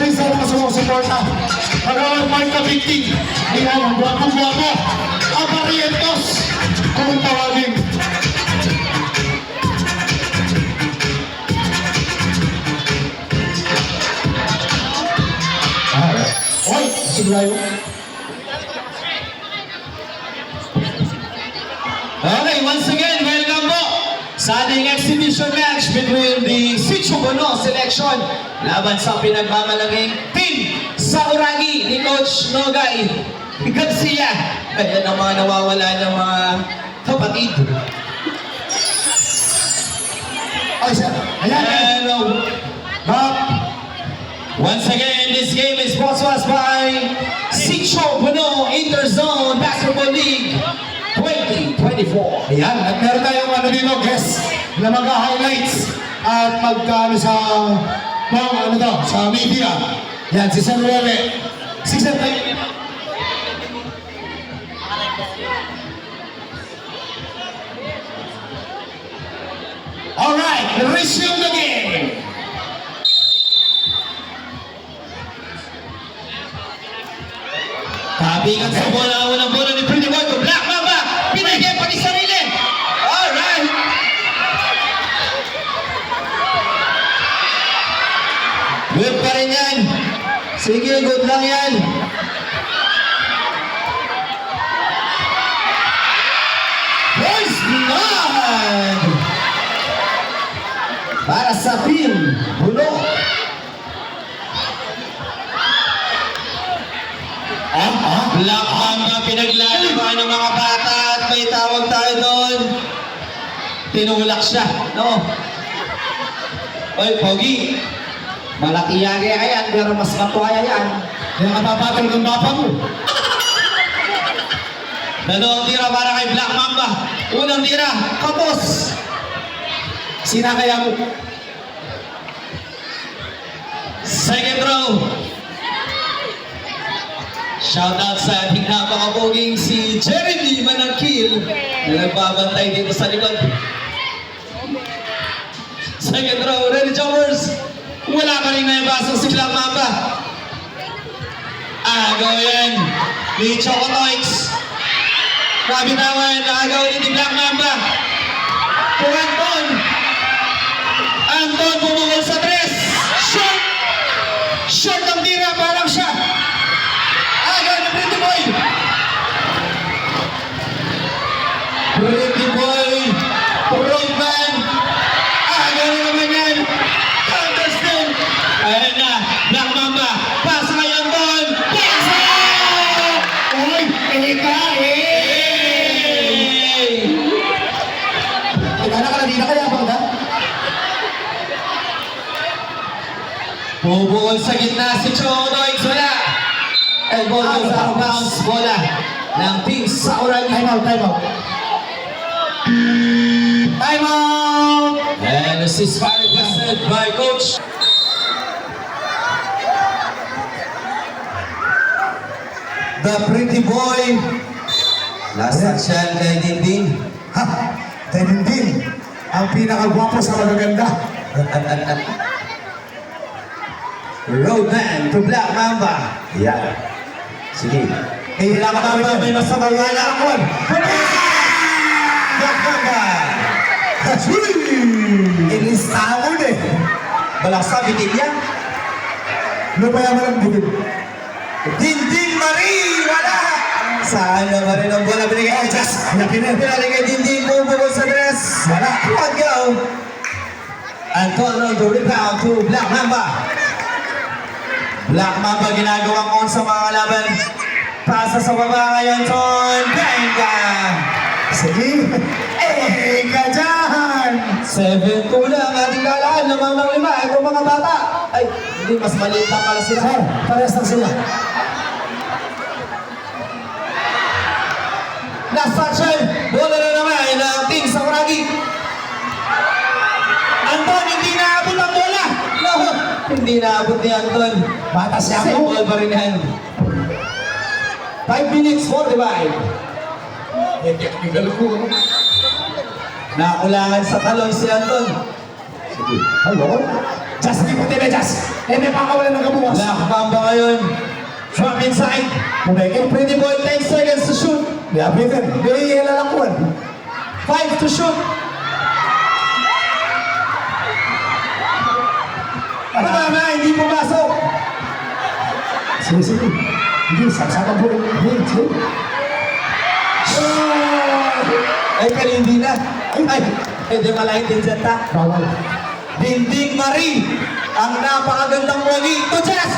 isa-isa na sumusuporta. Pagawang Marta 15. Ayan, ang guwapo-guwapo. Abarientos. Kung tawagin. Oy, siglayo. Okay, once again, welcome po sa ating exhibition match between the Sitio Bono selection laban sa pinagmamalaging team Sakuragi ni Coach Nogay Garcia. Ayan ang mga nawawala ng mga kapatid. Ay, sir. Ayan. Hello. Once again, this game is brought to us by Sitio Bono Interzone Basketball League 2024. Ayan, at meron tayong dito, guest na mag-highlights at magkano sa sa media. Yan, si Sir Rere. Si Sir Alright, resume the game. Kabigan sa bola, unang bola ni Pretty Boy to Black Mamba. Pinagyan pati sarili. Alright. Good pa rin yan. Sige, good lang yan. First blood. Para sa team Bulo. Black Mamba pinaglalaban ng mga bata at may tawag tayo doon. Tinulak siya, no? Oy, Pogi. Malaki yagi yan, pero mas matuwaya yan. Kaya kapapatal ng bapa mo. Dalawang tira para kay Black Mamba. Unang tira, kapos. Sinakaya mo. Second row. Shoutout sa ating napakapoging si Jeremy Manangkil na nagbabantay dito sa likod. Second row, ready jumpers. Wala pa rin naibasang si Black Mamba. Agaw yan ni Chocotoix. Kabitawan, agaw ni Black Mamba. Kung Anton bumukol sa tres. Short! Short ang tira, parang siya. Agaw ni Pretty Boy. Pretty Boy. Roadman. Agaw na naman yan. Counterspin. Ayan na. Black Mamba. Pass kay Anton. Pass! Uy, eka Kanina kaya ba ka? Bubukol sa gitna si Chonoix. Wala. Elbow goes out of bounds. Bola ng team Sakuragi. Time out, time out. Time out! And this is fire requested by Coach. The Pretty Boy. Last action kay Dindin. Ha! Din. Ang pinakagwapo sa magaganda. Roadman to Black Mamba. Yeah. Sige. Black Mamba may masamang lalakon. Black Mamba. Ilisaon eh. Walang sabi din yan. Lumayaman ang bibig. Dindin Marie! Wala! Saan naman rin ang bola binigay kay Jess? Napinin. Pinali kay Dindin, bubukol sa dress. Wala. What go? Anton to rebound to Black Mamba. Black Mamba ginagawang on sa mga laban. Pasa sa baba ngayon, Anton. Benga! Sige. Ka dyan! 7-2 lang ating lalaan ng mga lima. Ito mga bata. Ay, hindi mas maliit lang pala sila. Sir, parehas lang sila. Last action. Bola na naman ng team Sakuragi. Anton, hindi naabot ang bola. No, hindi naabot ni Anton. Bata siya Same mo. ball pa rin yan. 5 minutes 45. Nakulangan sa talon si Anton. Hello? Just, di ko tibe, Just. Eh, may pakawalan ng kabukas. Black inside. Kumeke. Pretty boy, 10 seconds to shoot. Biyabitin. Hindi ilalakwan. 5 to shoot. Ano ba, hindi pumasok. Sige, sige. Hindi, saksakan po. Hindi. Ay, hindi na. Ay, hindi malaintindihan ta. Bawal. Dinding Marie, ang napakagandang pogi. To Jess!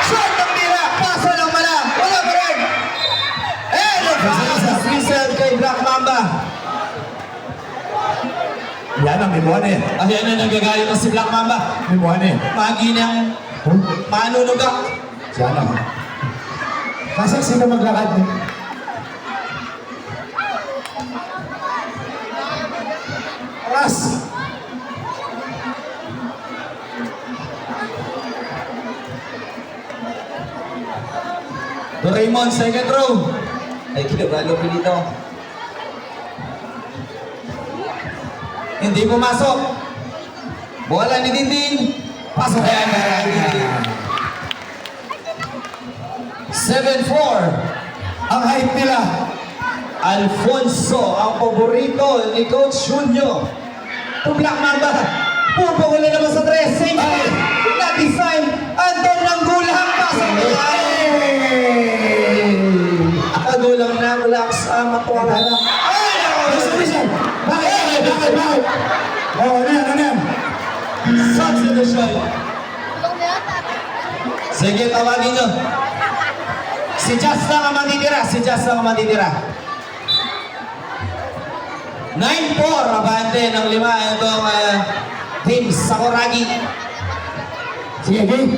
Shot ng tira! Paso ng malam! Wala pa rin! Eh, nagpakas! Whistle kay Black Mamba. Yan ang mimuan eh. Ayan na nagagalit na si Black Mamba. Mimuan eh. Magi niyang manunugak. Yan ang. Kasi sino maglakad eh? Oras! Doraemon, second row. Ay, kinabalo pinito. Hindi pumasok. Bola ni Dinding. Pasok. Ayan, ayan, ayan. 7-4. Ang height nila. Alfonso, ang paborito ni Coach Junio. To Black Mamba. Pupukula naman sa tres. Same height. Na-design. Anton ng gulang. Pasok. Gulang na. Wala kasama ko. Ay, Listen. Bakit? Bakit? Oh, ano yan? Ano yan? substitution. Sige, tawagin nyo. Si Jazz lang ang matitira. Si Jazz lang ang matitira. 9-4. Abante ng 5 itong team Sakuragi. Sige, game.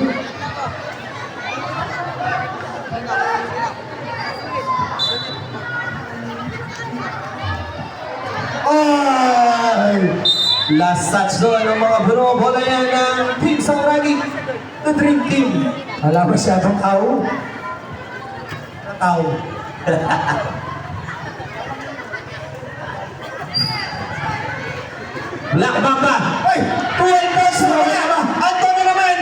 Ay! Last touch doon ng mga bola yan ng team Sakuragi. The Dream Team. Wala masyadong tao. Tao. Black Mamba. Ay! 12 points na wala. Anton na naman.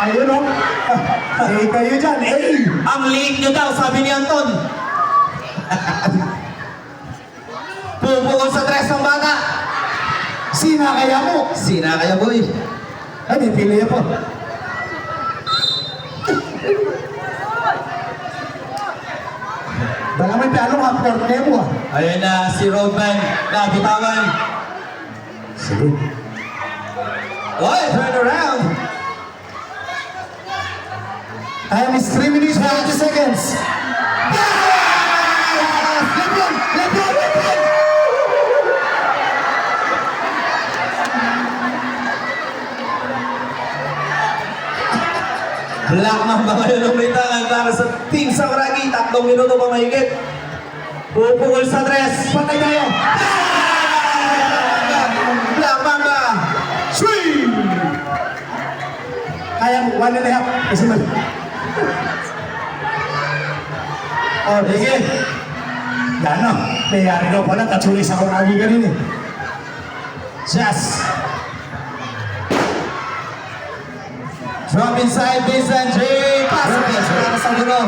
Ayun o. Ay, kayo dyan. Ay! Ang liit nyo daw, sabi ni Anton. Pupukol sa tres ng bata. Sina kaya mo? Sina kaya boy. Ay, may pili po. Bala may piano ka, pero mo ah. Ayan na si Roadman. Nabutawan. Sige. Oy, turn around. Time is 3 minutes 40 seconds. Lebron! Lebron! Lebron! Black Mamba ngayon ang may tangan para sa Team Sakuragi. 3 minuto pa mahigit. Pupukol sa tres. Patay tayo! Black Mamba. Swing! Kaya mo, 1.5. Kasi man. Oh, sige. Yan o. Mayari daw pala, tatsuli sa kuragi ka rin eh. Jazz. Drop inside baseline, Jay. Pass it para sa dulo.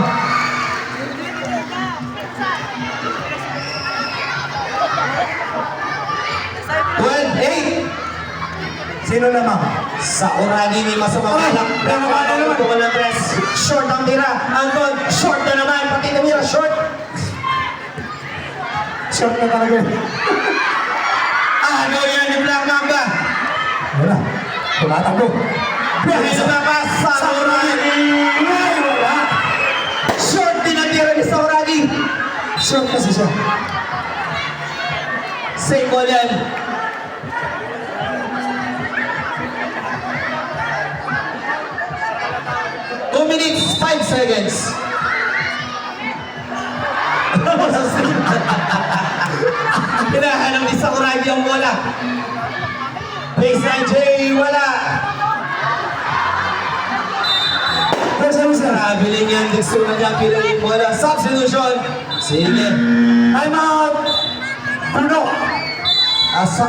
Sino naman? Sa Uragi ni masamang Ay, balak. naman, naman. Tumal ng tres. Short ang tira. Anton, short na naman. Pati tumira, short. Short na talaga. Ano yan ni Black Mamba? Wala. Tumatakbo. Ngayon na pa sa Uragi. Ay, wala. Short din ang tira ni sa Uragi. Short kasi siya. Same ball yan. Two minutes, 5 seconds. Hinahanap ni Sakuragi ang bola. Baseline J, wala. Nabiling yan, gusto na niya pinuling bola. Substitution. Sige. Time out. Bruno. Asa